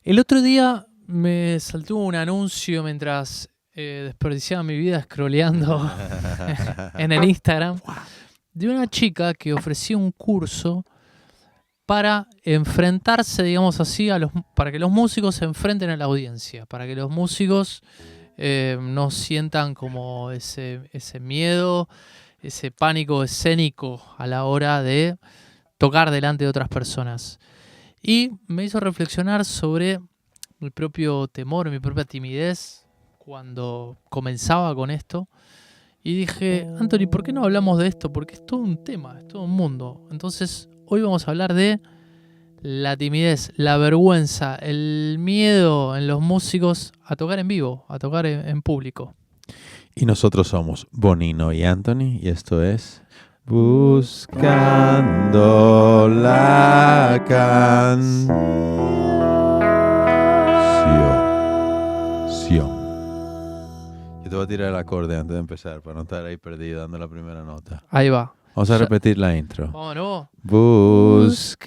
El otro día me saltó un anuncio mientras desperdiciaba mi vida scrolleando en el Instagram de una chica que ofrecía un curso para enfrentarse, digamos así, para que los músicos se enfrenten a la audiencia, para que los músicos no sientan como ese miedo, ese pánico escénico a la hora de tocar delante de otras personas. Y me hizo reflexionar sobre mi propio temor, mi propia timidez cuando comenzaba con esto. Y dije, Anthony, ¿por qué no hablamos de esto? Porque es todo un tema, es todo un mundo. Entonces, hoy vamos a hablar de la timidez, la vergüenza, el miedo en los músicos a tocar en vivo, a tocar en público. Y nosotros somos Bonino y Anthony, y esto es Buscando la Canción. Yo te voy a tirar el acorde antes de empezar, para no estar ahí perdido dando la primera nota. Ahí va. Vamos a repetir la intro. Vamos, ¿no? Buscando.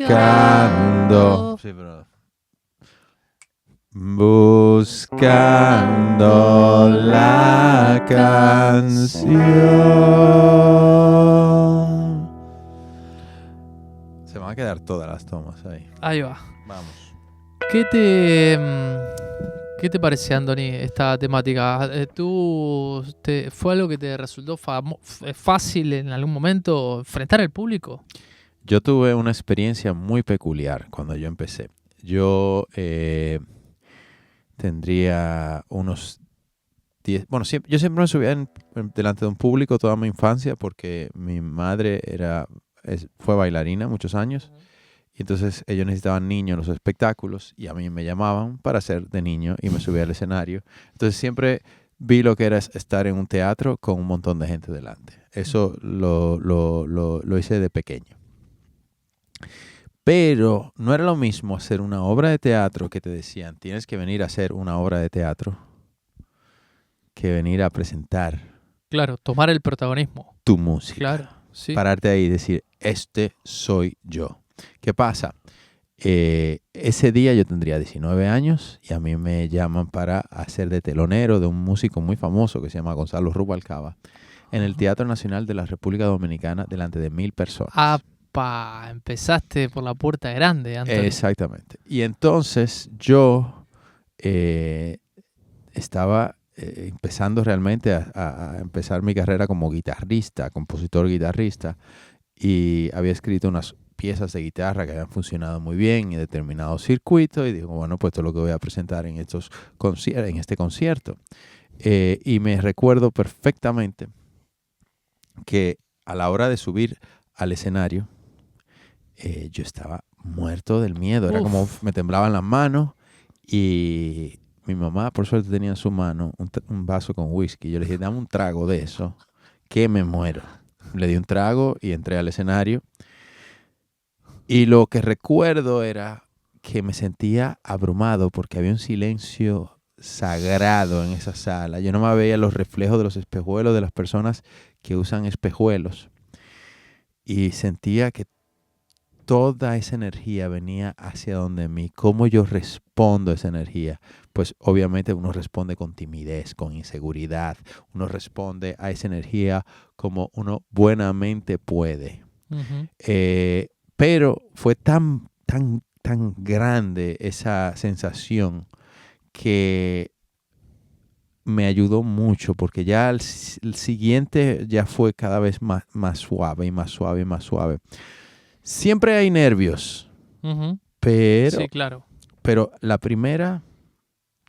Sí, pero... Buscando la canción. Se van a quedar todas las tomas ahí. Ahí va. Vamos. ¿Qué te parece, Anthony, esta temática? ¿Fue algo que te resultó fácil en algún momento enfrentar al público? Yo tuve una experiencia muy peculiar cuando yo empecé. Yo tendría unos 10... Bueno, yo siempre me subía delante de un público toda mi infancia porque mi madre fue bailarina muchos años. Y entonces ellos necesitaban niños en los espectáculos y a mí me llamaban para ser de niño y me subía al escenario. Entonces siempre vi lo que era estar en un teatro con un montón de gente delante. Eso lo hice de pequeño. Pero no era lo mismo hacer una obra de teatro que te decían, tienes que venir a hacer una obra de teatro, que venir a presentar. Claro, tomar el protagonismo. Tu música. Claro, sí. Pararte ahí y decir, este soy yo. ¿Qué pasa? Ese día yo tendría 19 años y a mí me llaman para hacer de telonero de un músico muy famoso que se llama Gonzalo Rubalcaba en el Teatro Nacional de la República Dominicana delante de 1,000 personas. Empezaste por la puerta grande, Anthony. Exactamente. Y entonces yo estaba empezando realmente a empezar mi carrera como guitarrista, compositor guitarrista, y había escrito unas piezas de guitarra que habían funcionado muy bien en determinados circuitos y digo, bueno, pues esto es lo que voy a presentar en este concierto. Y me recuerdo perfectamente que a la hora de subir al escenario, yo estaba muerto del miedo. Era como me temblaban las manos y mi mamá, por suerte, tenía en su mano un vaso con whisky. Yo le dije, dame un trago de eso, que me muero. Le di un trago y entré al escenario. Y lo que recuerdo era que me sentía abrumado porque había un silencio sagrado en esa sala. Yo no me veía los reflejos de los espejuelos de las personas que usan espejuelos. Y sentía que toda esa energía venía hacia donde mí. ¿Cómo yo respondo a esa energía? Pues obviamente uno responde con timidez, con inseguridad. Uno responde a esa energía como uno buenamente puede. Uh-huh. Pero fue tan grande esa sensación que me ayudó mucho porque ya el siguiente ya fue cada vez más suave y más suave y más suave. Siempre hay nervios, uh-huh. pero, sí, claro. Pero la primera...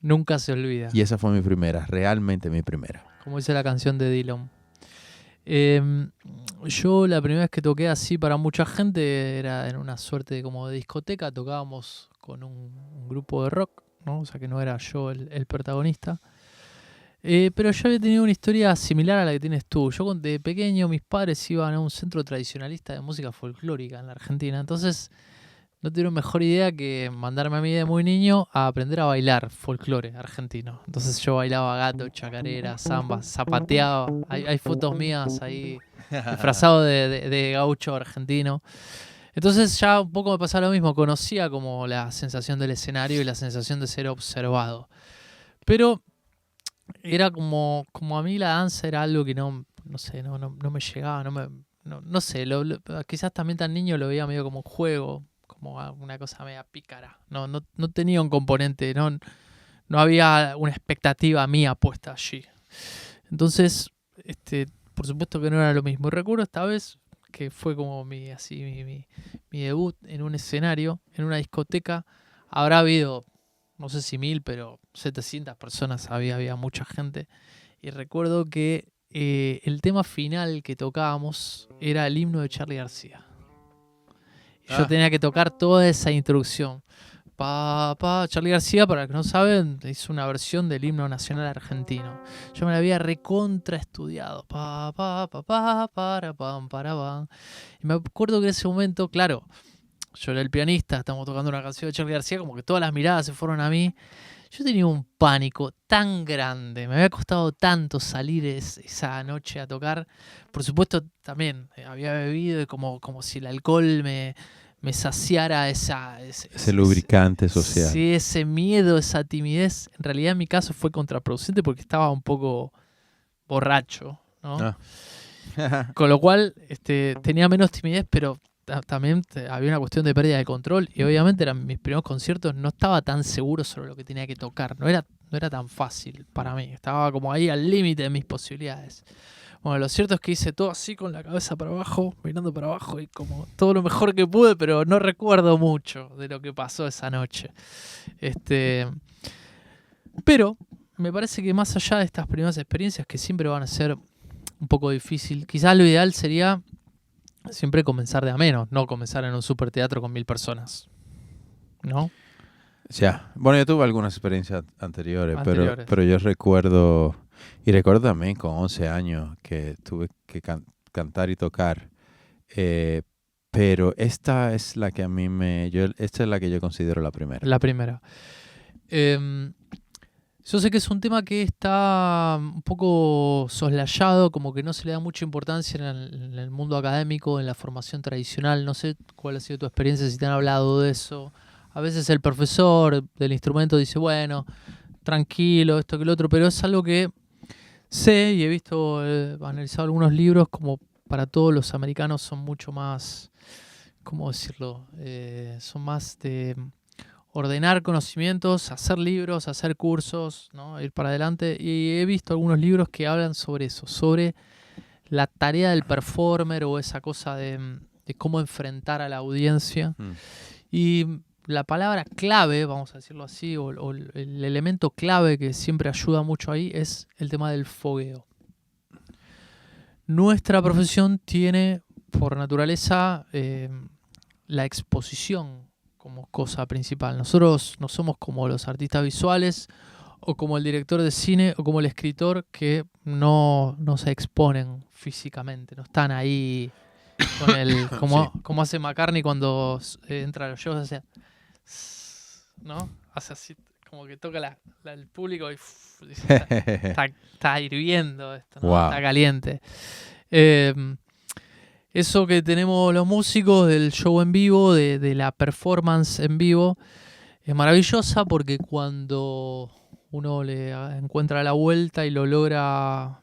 Nunca se olvida. Y esa fue mi primera, realmente mi primera. Como dice la canción de Dylan. Yo la primera vez que toqué así para mucha gente era en una suerte de como de discoteca. Tocábamos con un grupo de rock, ¿no? O sea que no era yo el protagonista. Pero yo había tenido una historia similar a la que tienes tú. Yo de pequeño mis padres iban a un centro tradicionalista de música folclórica en la Argentina. Entonces no tuvieron mejor idea que mandarme a mí de muy niño a aprender a bailar folclore argentino. Entonces yo bailaba gato, chacarera, samba, zapateaba. Hay fotos mías ahí disfrazado de gaucho argentino. Entonces ya un poco me pasaba lo mismo, conocía como la sensación del escenario y la sensación de ser observado. Pero era como a mí la danza era algo que no sé, no me llegaba, no sé, quizás también tan niño lo veía medio como un juego, como una cosa media pícara. No tenía un componente, no había una expectativa mía puesta allí. Entonces, por supuesto que no era lo mismo. Y recuerdo esta vez que fue como mi debut en un escenario, en una discoteca. Habrá habido, no sé si 1000, pero 700 personas había mucha gente. Y recuerdo que el tema final que tocábamos era el himno de Charly García. Y yo tenía que tocar toda esa introducción. Charly García, para los que no saben, hizo una versión del himno nacional argentino. Yo me la había recontra estudiado. Y me acuerdo que en ese momento, claro, yo era el pianista, estamos tocando una canción de Charly García, como que todas las miradas se fueron a mí. Yo tenía un pánico tan grande, me había costado tanto salir esa noche a tocar. Por supuesto, también había bebido y como si el alcohol me saciara ese lubricante social. Sí, ese miedo, esa timidez. En realidad en mi caso fue contraproducente porque estaba un poco borracho, ¿no? Con lo cual tenía menos timidez, pero también había una cuestión de pérdida de control. Y obviamente eran mis primeros conciertos, no estaba tan seguro sobre lo que tenía que tocar. No era tan fácil para mí. Estaba como ahí al límite de mis posibilidades. Bueno, lo cierto es que hice todo así con la cabeza para abajo, mirando para abajo y como todo lo mejor que pude, pero no recuerdo mucho de lo que pasó esa noche. Pero me parece que más allá de estas primeras experiencias que siempre van a ser un poco difícil, quizás lo ideal sería siempre comenzar de a menos, no comenzar en un super teatro con 1000 personas, ¿no? Ya, bueno, yo tuve algunas experiencias anteriores. Pero yo recuerdo, y recuerdo también con 11 años que tuve que cantar y tocar, pero esta es la que a mí esta es la que yo considero la primera. La primera. Yo sé que es un tema que está un poco soslayado, como que no se le da mucha importancia en el mundo académico, en la formación tradicional. No sé cuál ha sido tu experiencia, si te han hablado de eso. A veces el profesor del instrumento dice, bueno, tranquilo, esto que lo otro, pero es algo que sé y he visto, analizado algunos libros, como para todos los americanos son mucho más, ¿cómo decirlo? Son más de ordenar conocimientos, hacer libros, hacer cursos, ¿no? Ir para adelante. Y he visto algunos libros que hablan sobre eso, sobre la tarea del performer o esa cosa de cómo enfrentar a la audiencia. Y la palabra clave, vamos a decirlo así, o el elemento clave que siempre ayuda mucho ahí es el tema del fogueo. Nuestra profesión tiene, por naturaleza, la exposición como cosa principal. Nosotros no somos como los artistas visuales o como el director de cine o como el escritor que no se exponen físicamente, no están ahí con el como hace McCartney cuando entra a los shows, hace, ¿no? Hace así, como que toca el público y dice, está hirviendo esto, ¿no? Wow. Está caliente. Eso que tenemos los músicos del show en vivo, de la performance en vivo, es maravillosa porque cuando uno le encuentra la vuelta y lo logra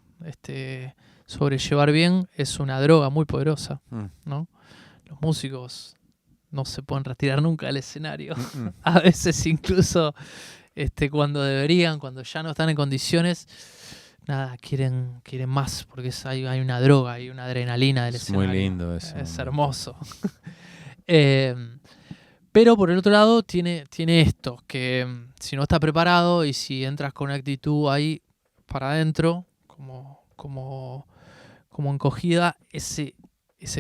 sobrellevar bien, es una droga muy poderosa, ¿no? Los músicos no se pueden retirar nunca del escenario. A veces incluso cuando deberían, cuando ya no están en condiciones, nada, quieren más, porque hay una droga, hay una adrenalina del escenario. Es muy lindo eso. Es hermoso. Pero por el otro lado tiene esto, que si no estás preparado y si entras con una actitud ahí para adentro, como encogida, ese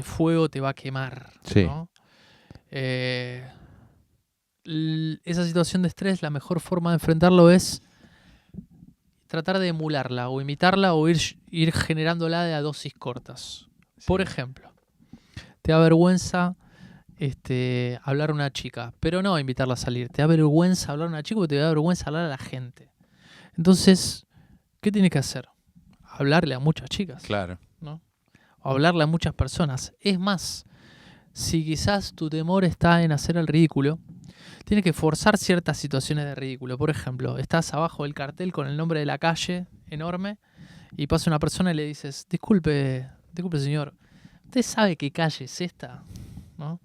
fuego te va a quemar, sí. ¿no? Esa situación de estrés, la mejor forma de enfrentarlo es tratar de emularla o imitarla o ir generándola de a dosis cortas. Sí. Por ejemplo, te da vergüenza hablar a una chica, pero no invitarla a salir. Te da vergüenza hablar a una chica porque te da vergüenza hablar a la gente. Entonces, ¿qué tienes que hacer? Hablarle a muchas chicas. Claro. ¿No? O hablarle a muchas personas. Es más, si quizás tu temor está en hacer el ridículo, tienes que forzar ciertas situaciones de ridículo. Por ejemplo, estás abajo del cartel con el nombre de la calle enorme y pasa una persona y le dices, disculpe señor, ¿usted sabe qué calle es esta? ¿No?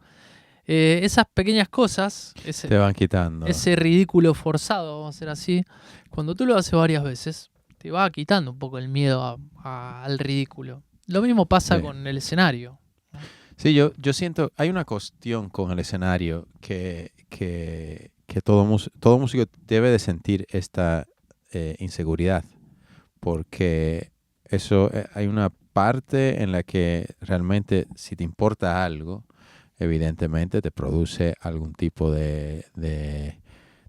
Esas pequeñas cosas, Te van quitando. ese ridículo forzado, vamos a decir así, cuando tú lo haces varias veces, te va quitando un poco el miedo al ridículo. Lo mismo pasa Sí. con el escenario. Sí, yo siento, hay una cuestión con el escenario que todo músico debe de sentir esta inseguridad, porque eso, hay una parte en la que realmente si te importa algo, evidentemente te produce algún tipo de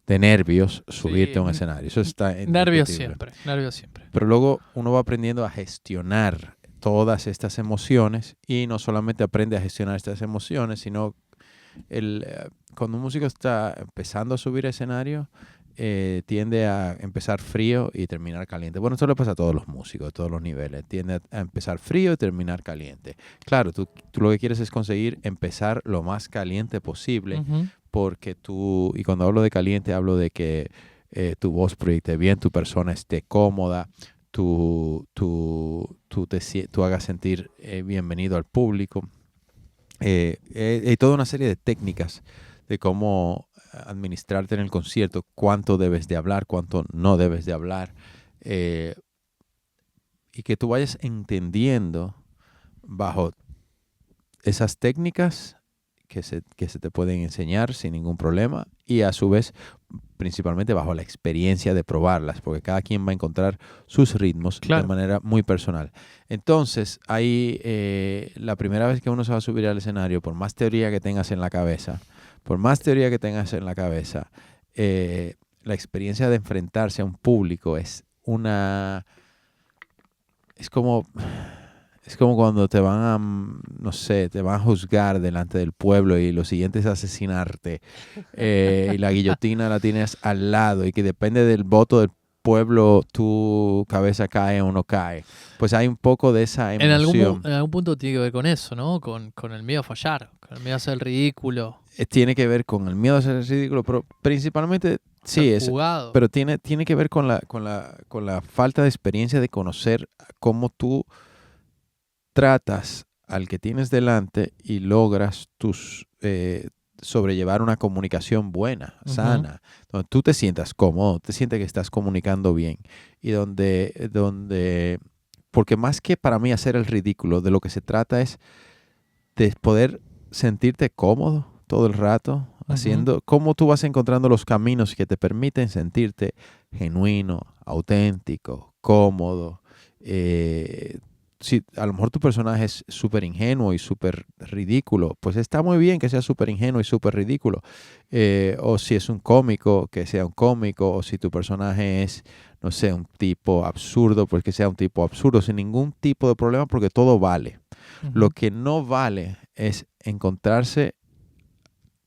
nervios subirte a un escenario. Eso está Nervios indiscutible. siempre. Pero luego uno va aprendiendo a gestionar todas estas emociones y no solamente aprende a gestionar estas emociones, sino cuando un músico está empezando a subir escenario, tiende a empezar frío y terminar caliente. Bueno, esto le pasa a todos los músicos, a todos los niveles. Tiende a empezar frío y terminar caliente. Claro, tú lo que quieres es conseguir empezar lo más caliente posible, porque y cuando hablo de caliente, hablo de que tu voz proyecte bien, tu persona esté cómoda, tú hagas sentir bienvenido al público. Hay toda una serie de técnicas de cómo administrarte en el concierto, cuánto debes de hablar, cuánto no debes de hablar, y que tú vayas entendiendo bajo esas técnicas que se te pueden enseñar sin ningún problema, y a su vez principalmente bajo la experiencia de probarlas, porque cada quien va a encontrar sus ritmos de manera muy personal. Entonces, ahí la primera vez que uno se va a subir al escenario, por más teoría que tengas en la cabeza, la experiencia de enfrentarse a un público es como cuando te van a, no sé, te van a juzgar delante del pueblo y lo siguiente es asesinarte, y la guillotina la tienes al lado y que depende del voto del pueblo tu cabeza cae o no cae. Pues hay un poco de esa emoción. En algún punto tiene que ver con eso, ¿no? Con el miedo a fallar, con el miedo a hacer el ridículo. Tiene que ver con el miedo a hacer el ridículo, pero principalmente sí, pero tiene que ver con la falta de experiencia de conocer cómo tú tratas al que tienes delante y logras sobrellevar una comunicación buena, sana, donde tú te sientas cómodo, te sientes que estás comunicando bien y donde porque más que para mí hacer el ridículo, de lo que se trata es de poder sentirte cómodo todo el rato, haciendo cómo tú vas encontrando los caminos que te permiten sentirte genuino, auténtico, cómodo. Si a lo mejor tu personaje es súper ingenuo y súper ridículo, pues está muy bien que sea súper ingenuo y súper ridículo. O si es un cómico, que sea un cómico. O si tu personaje es, no sé, un tipo absurdo, pues que sea un tipo absurdo, sin ningún tipo de problema, porque todo vale. Lo que no vale es encontrarse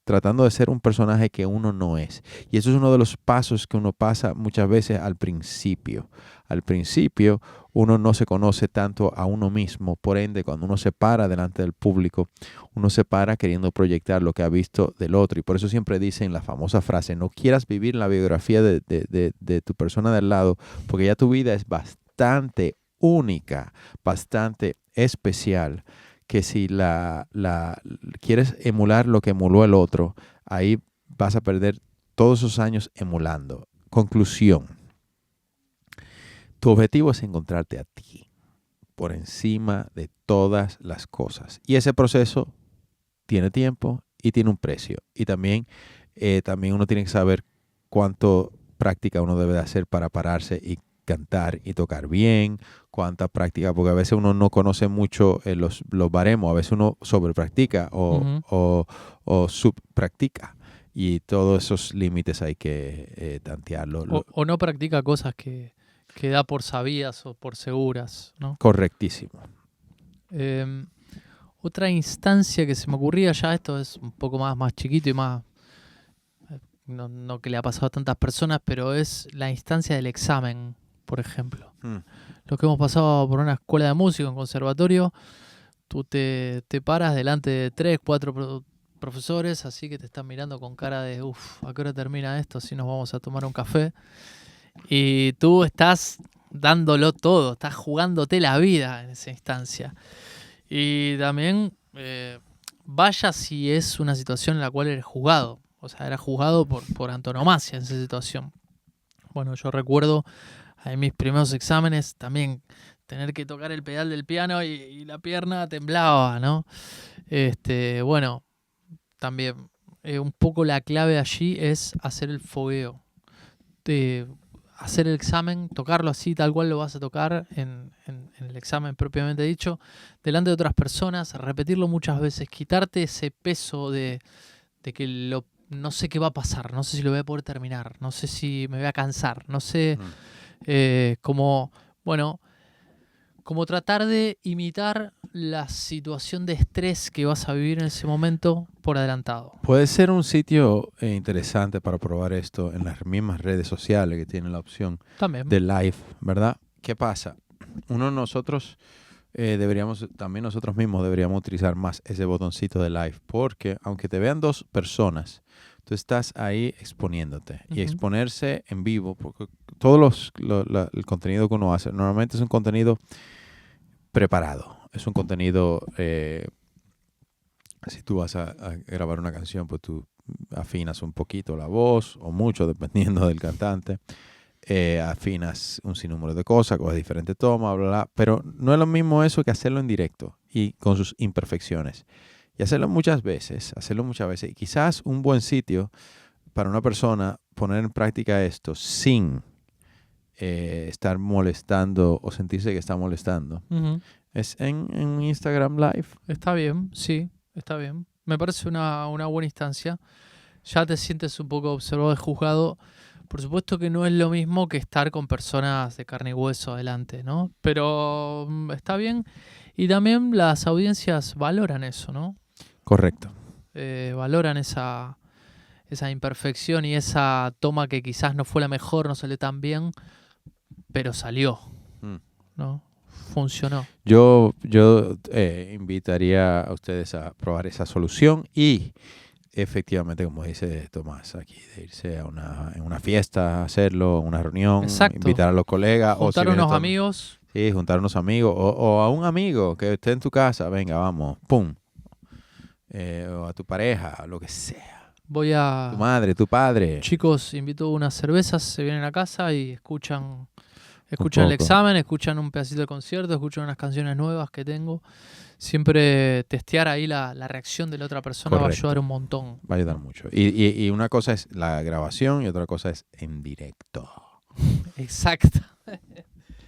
tratando de ser un personaje que uno no es. Y eso es uno de los pasos que uno pasa muchas veces al principio. Al principio uno no se conoce tanto a uno mismo, por ende cuando uno se para delante del público, uno se para queriendo proyectar lo que ha visto del otro. Y por eso siempre dicen la famosa frase, no quieras vivir la biografía de tu persona de al lado, porque ya tu vida es bastante única, bastante especial, que si quieres emular lo que emuló el otro, ahí vas a perder todos esos años emulando. Conclusión. Tu objetivo es encontrarte a ti por encima de todas las cosas. Y ese proceso tiene tiempo y tiene un precio. Y también uno tiene que saber cuánto práctica uno debe de hacer para pararse y cantar y tocar bien, cuánta práctica, porque a veces uno no conoce mucho los baremos, a veces uno sobrepractica o subpractica, y todos esos límites hay que tantearlo. O no practica cosas que da por sabidas o por seguras, ¿no? Correctísimo. Otra instancia que se me ocurría, ya esto es un poco más chiquito y más, no que le ha pasado a tantas personas, pero es la instancia del examen, por ejemplo. Los que hemos pasado por una escuela de música, un conservatorio, tú te paras delante de 3, 4 profesores, así que te están mirando con cara de, ¿a qué hora termina esto? Si nos vamos a tomar un café. Y tú estás dándolo todo, estás jugándote la vida en esa instancia. Y también, vaya si es una situación en la cual eres juzgado. O sea, eras juzgado por antonomasia en esa situación. Bueno, yo recuerdo en mis primeros exámenes también tener que tocar el pedal del piano y la pierna temblaba, ¿no? Bueno, también un poco la clave allí es hacer el fogueo. Hacer el examen, tocarlo así, tal cual lo vas a tocar en el examen propiamente dicho, delante de otras personas, repetirlo muchas veces, quitarte ese peso de que no sé qué va a pasar, no sé si lo voy a poder terminar, no sé si me voy a cansar, no sé, como tratar de imitar la situación de estrés que vas a vivir en ese momento por adelantado. Puede ser un sitio interesante para probar esto en las mismas redes sociales que tienen la opción También. de live, ¿verdad? ¿Qué pasa? Nosotros mismos deberíamos utilizar más ese botoncito de live, porque aunque te vean 2 personas, tú estás ahí exponiéndote. Y exponerse en vivo, porque todo el contenido que uno hace normalmente es un contenido preparado. Es un contenido, si tú vas a grabar una canción, pues tú afinas un poquito la voz, o mucho, dependiendo del cantante. Afinas un sinnúmero de cosas, coges diferentes tomas, bla, bla, pero no es lo mismo eso que hacerlo en directo y con sus imperfecciones. Y hacerlo muchas veces. Y quizás un buen sitio para una persona poner en práctica esto sin estar molestando o sentirse que está molestando. Es en Instagram Live. Está bien, sí, está bien. Me parece una buena instancia. Ya te sientes un poco observado y juzgado. Por supuesto que no es lo mismo que estar con personas de carne y hueso adelante, ¿no? Pero está bien. Y también las audiencias valoran eso, ¿no? Correcto. Valoran esa imperfección y esa toma que quizás no fue la mejor, no salió tan bien, pero salió, ¿no? Funcionó. Yo invitaría a ustedes a probar esa solución y efectivamente, como dice Tomás aquí, de irse en una fiesta, hacerlo, una reunión, Exacto. Invitar a los colegas. Juntar unos amigos. Sí, juntar unos amigos o a un amigo que esté en tu casa, venga, vamos, pum. O a tu pareja, lo que sea. Voy a... Tu madre, tu padre. Chicos, invito unas cervezas, se vienen a casa y escuchan el examen, escuchan un pedacito del concierto, escuchan unas canciones nuevas que tengo. Siempre testear ahí la reacción de la otra persona. Correcto. Va a ayudar un montón. Va a ayudar mucho. Y una cosa es la grabación y otra cosa es en directo. Exacto.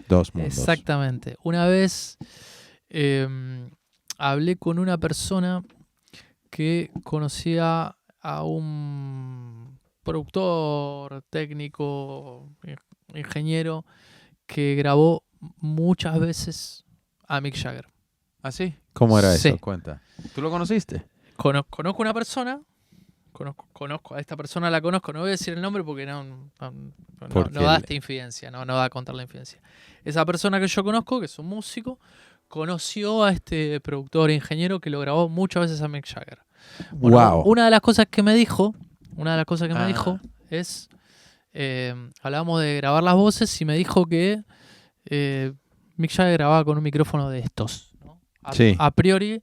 2 mundos. Exactamente. Una vez hablé con una persona que conocía a un productor, técnico, ingeniero, que grabó muchas veces a Mick Jagger. ¿Ah, sí? ¿Cómo era eso? Sí. Cuenta. ¿Tú lo conociste? Conozco una persona. Conozco a esta persona, la conozco. No voy a decir el nombre porque no da esta infidencia. No da a contar la infidencia. Esa persona que yo conozco, que es un músico, conoció a este productor ingeniero que lo grabó muchas veces a Mick Jagger. Bueno, wow. Una de las cosas que me dijo es... hablábamos de grabar las voces y me dijo que Mick Jagger grababa con un micrófono de estos, ¿no? Sí. A priori,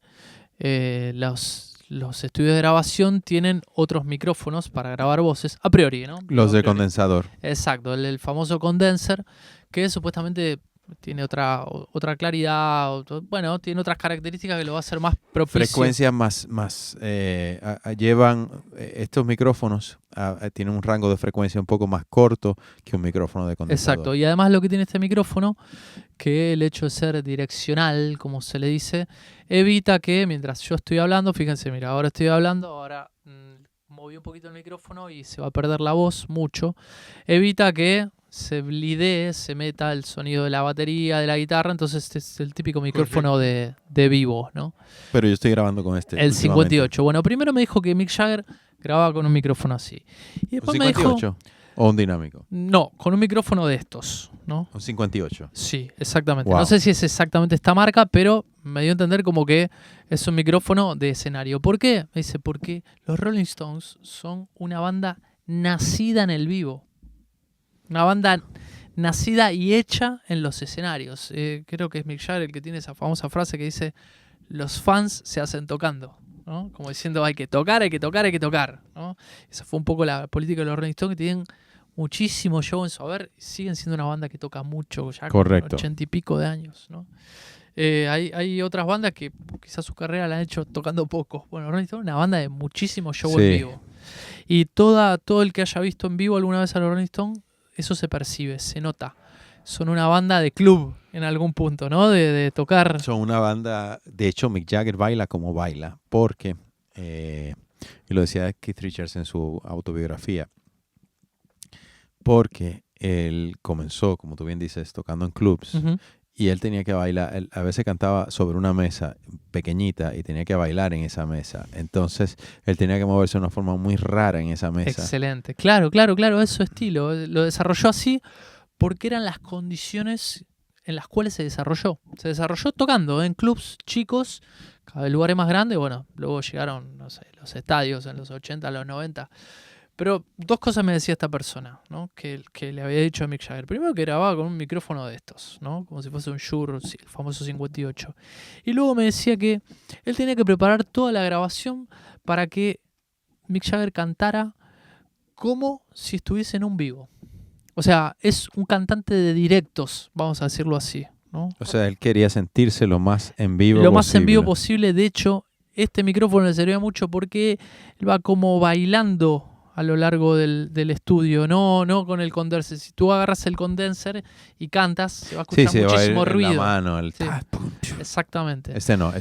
los estudios de grabación tienen otros micrófonos para grabar voces, a priori, ¿no? Los de condensador. Exacto, el famoso condenser, que supuestamente tiene otra claridad, tiene otras características que lo va a hacer más propicio. Frecuencias más llevan estos micrófonos, tienen un rango de frecuencia un poco más corto que un micrófono de condensador. Exacto, y además lo que tiene este micrófono, que el hecho de ser direccional, como se le dice, evita que mientras yo estoy hablando, fíjense, mira, ahora estoy hablando, ahora moví un poquito el micrófono y se va a perder la voz mucho, evita que se blidee, se meta el sonido de la batería, de la guitarra, entonces este es el típico micrófono de vivo, ¿no? Pero yo estoy grabando con este. El 58. Bueno, primero me dijo que Mick Jagger grababa con un micrófono así. Y después me dijo... ¿O un dinámico? No, con un micrófono de estos, ¿no? Un 58. Sí, exactamente. Wow. No sé si es exactamente esta marca, pero me dio a entender como que es un micrófono de escenario. ¿Por qué? Me dice, porque los Rolling Stones son una banda nacida en el vivo. Una banda nacida y hecha en los escenarios. Creo que es Mick Jagger el que tiene esa famosa frase que dice, los fans se hacen tocando, ¿no? Como diciendo, hay que tocar, hay que tocar, hay que tocar, ¿no? Esa fue un poco la política de los Rolling Stones, que tienen muchísimo show en su haber. Siguen siendo una banda que toca mucho, ya Correcto. con 80 y pico de años, ¿no? Hay otras bandas que quizás su carrera la han hecho tocando poco. Bueno, Rolling Stones es una banda de muchísimo show Sí. en vivo. Y todo el que haya visto en vivo alguna vez a los Rolling Stones, eso se percibe, se nota. Son una banda de club en algún punto, ¿no? De tocar. Son una banda, de hecho Mick Jagger baila como baila, porque, y lo decía Keith Richards en su autobiografía, porque él comenzó, como tú bien dices, tocando en clubs, Ujú. y él tenía que bailar, él a veces cantaba sobre una mesa pequeñita y tenía que bailar en esa mesa. Entonces, él tenía que moverse de una forma muy rara en esa mesa. Excelente. Claro, es su estilo. Lo desarrolló así porque eran las condiciones en las cuales se desarrolló. Se desarrolló tocando en clubs chicos, cada vez lugares más grandes. Bueno, luego llegaron, no sé, los estadios en los 80, los 90. Pero dos cosas me decía esta persona, ¿no? Que le había dicho a Mick Jagger. Primero, que grababa con un micrófono de estos, ¿no? Como si fuese un Shure, el famoso 58. Y luego me decía que él tenía que preparar toda la grabación para que Mick Jagger cantara como si estuviese en un vivo. O sea, es un cantante de directos, vamos a decirlo así, ¿no? O sea, él quería sentirse lo más en vivo Lo posible. más en vivo posible. De hecho, este micrófono le servía mucho porque él va como bailando a lo largo del estudio, no con el condenser. Si tú agarras el condenser y cantas, se va a escuchar Sí, muchísimo va a ir ruido. en la mano, el Sí. ¡pum! Exactamente. Este no,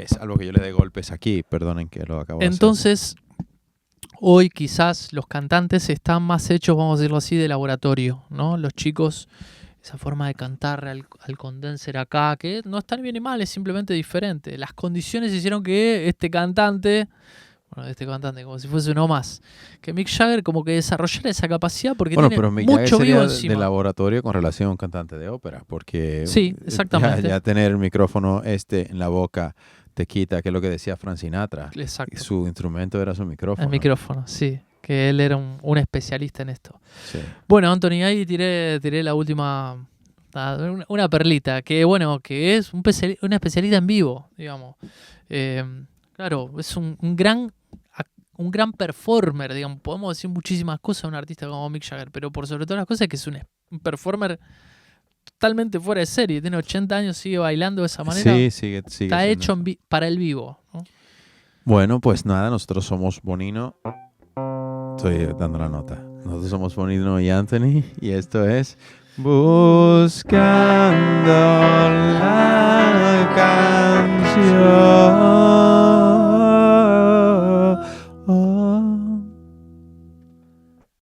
salvo que yo le dé golpes aquí, perdonen que lo acabo de hacer. Entonces, hoy quizás los cantantes están más hechos, vamos a decirlo así, de laboratorio, ¿no? Los chicos, esa forma de cantar al condenser acá, que no está bien ni mal, es simplemente diferente. Las condiciones hicieron que este cantante, como si fuese uno más, que Mick Jagger como que desarrollara esa capacidad porque Bueno, tiene pero Mick Jagger mucho vivo sería encima. de laboratorio con relación a un cantante de ópera, porque Sí, exactamente. ya tener el micrófono en la boca te quita, que es lo que decía Frank Sinatra. Exacto. Su instrumento era su micrófono. El micrófono, sí. Que él era un especialista en esto. Sí. Bueno, Anthony, ahí tiré la última, una perlita, que bueno, que es un especialista en vivo, digamos. Claro, es un gran performer, digamos. Podemos decir muchísimas cosas de un artista como Mick Jagger, pero por sobre todas las cosas es que es un performer totalmente fuera de serie. Tiene 80 años, sigue bailando de esa manera. Sí, sigue Está siendo. hecho para el vivo, ¿no? Bueno, pues nada, nosotros somos Bonino. Estoy dando la nota. Nosotros somos Bonino y Anthony, y esto es Buscando